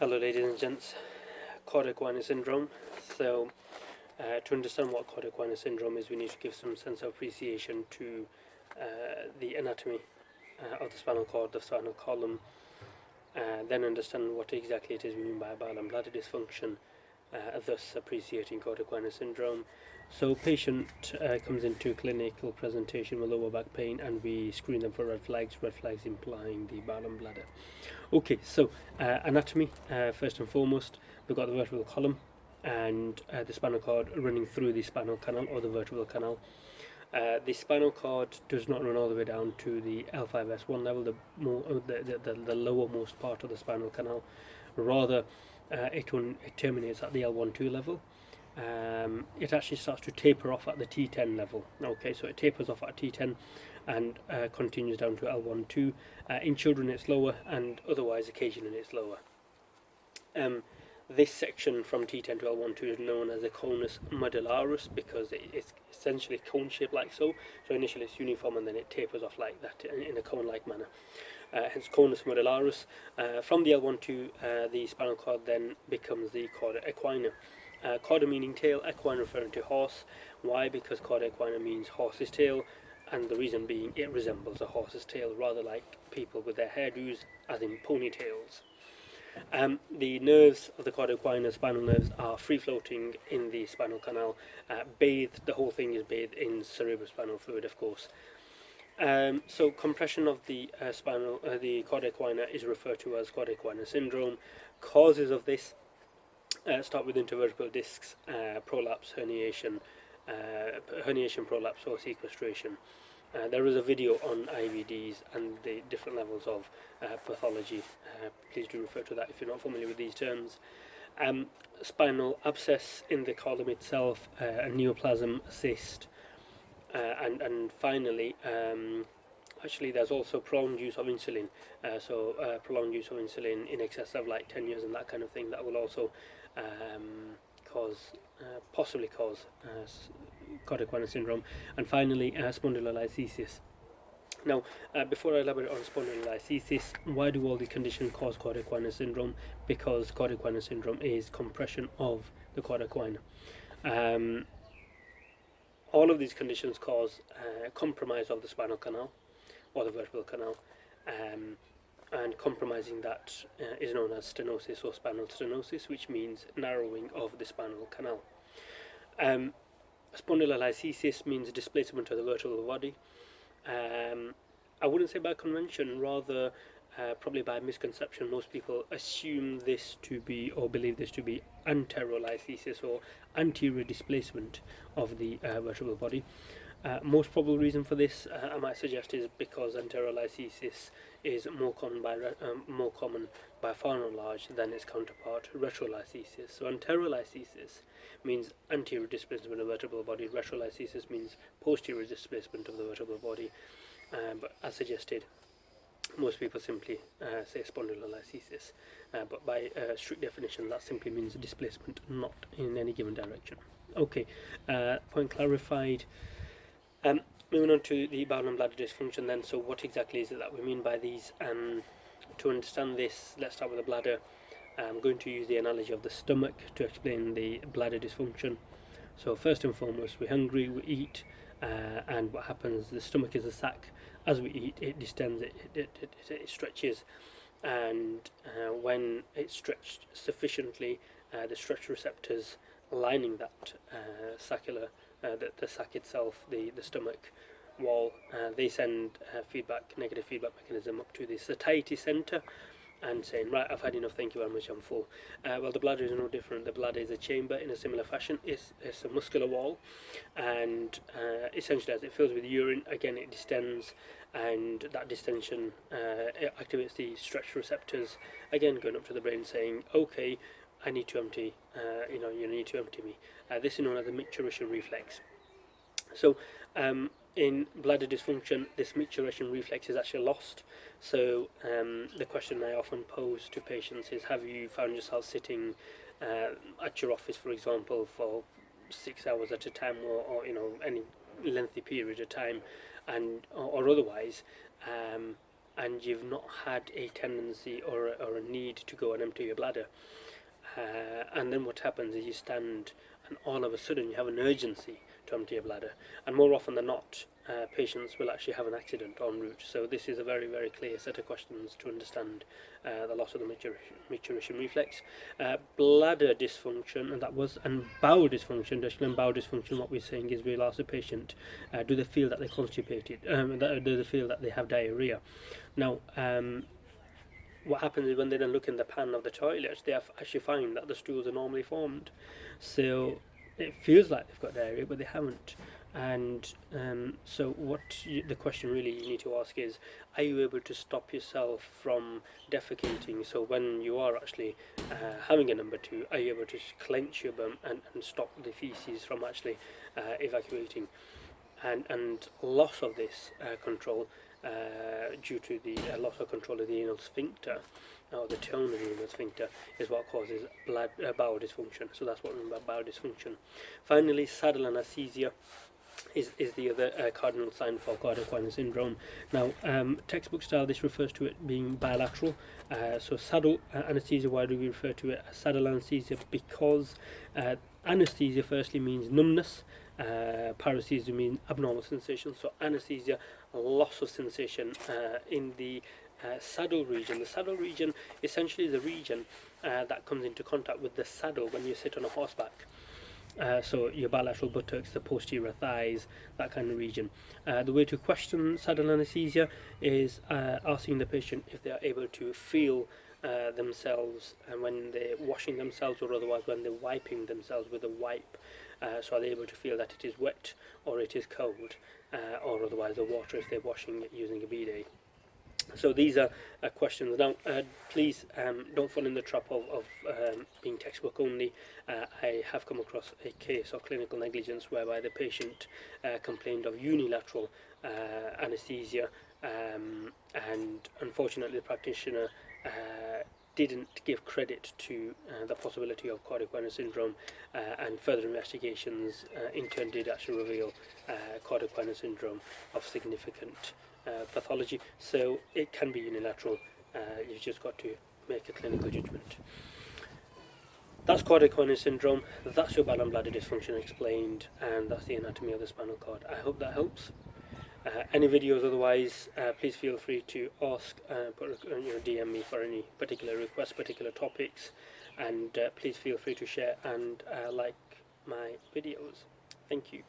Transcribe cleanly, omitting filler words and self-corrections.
Hello ladies and gents, Cauda Equina Syndrome. So to understand what Cauda Equina Syndrome is, we need to give some sense of appreciation to the anatomy of the spinal cord, the spinal column, then understand what exactly it is we mean by bowel and bladder dysfunction, thus appreciating Cauda Equina Syndrome. So patient comes into clinical presentation with lower back pain and we screen them for red flags implying the bowel and bladder. Okay, so anatomy, first and foremost, we've got the vertebral column and the spinal cord running through the spinal canal or the vertebral canal. The spinal cord does not run all the way down to the L5S1 level, the lowermost part of the spinal canal. Rather, it terminates at the L12 level. It actually starts to taper off at the T10 level. Okay, so it tapers off at T10 and continues down to L12. In children it's lower, and otherwise occasionally it's lower. This section from T10 to L12 is known as the conus medullaris because it's essentially cone shaped like so. So initially it's uniform and then it tapers off like that in a cone-like manner. Hence conus medullaris. From the L12, the spinal cord then becomes the cauda equina. Cauda meaning tail, equine referring to horse. Why? Because cauda equina means horse's tail, and the reason being it resembles a horse's tail, rather like people with their hairdos, as in ponytails. The nerves of the cauda equina, spinal nerves, are free floating in the spinal canal, the whole thing is bathed in cerebrospinal fluid, of course. So compression of the the cauda equina is referred to as Cauda Equina Syndrome. Causes of this start with intervertebral discs, prolapse, herniation, prolapse, or sequestration. There is a video on IVDs and the different levels of pathology. Please do refer to that if you're not familiar with these terms. Spinal abscess in the column itself, a neoplasm, a cyst, and finally, actually there's also prolonged use of insulin. Prolonged use of insulin in excess of like 10 years and that kind of thing, that will also possibly cause Cauda Equina Syndrome. And finally, spondylolisthesis. Now, before I elaborate on spondylolisthesis, why do all these conditions cause Cauda Equina Syndrome? Because Cauda Equina Syndrome is compression of the cauda equina. All of these conditions cause compromise of the spinal canal or the vertebral canal, and compromising that is known as stenosis or spinal stenosis, which means narrowing of the spinal canal. Spondylolisthesis means displacement of the vertebral body. I wouldn't say by convention, rather probably by misconception. Most people assume this to be, or believe this to be, anterolisthesis or anterior displacement of the vertebral body. Most probable reason for this, I might suggest, is because anterolisthesis is more common by far and large than its counterpart, retrolisthesis. So anterolisthesis means anterior displacement of the vertebral body, retrolisthesis means posterior displacement of the vertebral body, but as suggested, most people simply say spondylolisthesis, but by strict definition that simply means displacement, not in any given direction. Okay, point clarified. Moving on to the bowel and bladder dysfunction then, so what exactly is it that we mean by these? To understand this, let's start with the bladder. I'm going to use the analogy of the stomach to explain the bladder dysfunction. So first and foremost, we're hungry, we eat, and what happens, the stomach is a sac. As we eat, it distends, it stretches, and when it's stretched sufficiently, the stretch receptors lining that the sac itself, the stomach wall, they send negative feedback mechanism up to the satiety center and saying, right, I've had enough, thank you very much, I'm full. Well, the bladder is no different. The bladder is a chamber in a similar fashion. It's a muscular wall, and essentially as it fills with urine, again it distends, and that distension activates the stretch receptors, again going up to the brain saying, okay, I need to empty, you need to empty me. This is known as the micturition reflex. So in bladder dysfunction, this micturition reflex is actually lost. So the question I often pose to patients is, have you found yourself sitting at your office, for example, for 6 hours at a time, or any lengthy period of time, and or otherwise, and you've not had a tendency or a need to go and empty your bladder. And then what happens is you stand and all of a sudden you have an urgency to empty your bladder, and more often than not patients will actually have an accident en route. So this is a very, very clear set of questions to understand the loss of the maturation reflex. Bladder dysfunction, and bowel dysfunction. To explain bowel dysfunction, what we're saying is we'll ask the patient, do they feel that they're constipated? Do they feel that they have diarrhea? Now, what happens is when they then look in the pan of the toilet, they actually find that the stools are normally formed. So it feels like they've got diarrhea, but they haven't. And so the question really you need to ask is, are you able to stop yourself from defecating? So when you are actually having a number two, are you able to clench your bum and stop the feces from actually evacuating? And loss of this control due to the loss of control of the anal sphincter, or the tone of the anal sphincter, is what causes bowel dysfunction. So that's what we mean by bowel dysfunction. Finally, saddle anesthesia is the other cardinal sign for Cauda Equina Syndrome. Now, textbook style, this refers to it being bilateral. So saddle anesthesia, why do we refer to it as saddle anesthesia? Because anesthesia firstly means numbness, paresthesia means abnormal sensation. So anesthesia, loss of sensation in the saddle region. The saddle region essentially is a region that comes into contact with the saddle when you sit on a horseback. So your bilateral buttocks, the posterior thighs, that kind of region. The way to question saddle anesthesia is asking the patient if they are able to feel themselves when they're washing themselves, or otherwise when they're wiping themselves with a wipe. So are they able to feel that it is wet or it is cold, or otherwise the water if they're washing it using a bidet. So these are questions. Now, please don't fall in the trap of being textbook only. I have come across a case of clinical negligence whereby the patient complained of unilateral anesthesia, and unfortunately the practitioner didn't give credit to the possibility of Cauda Equina Syndrome, and further investigations in turn did actually reveal Cauda Equina Syndrome of significant pathology. So it can be unilateral. You've just got to make a clinical judgment. That's Cauda Equina Syndrome. That's your bowel and bladder dysfunction explained, and that's the anatomy of the spinal cord. I hope that helps. Any videos otherwise, please feel free to ask, DM me for any particular requests, particular topics, and please feel free to share and like my videos. Thank you.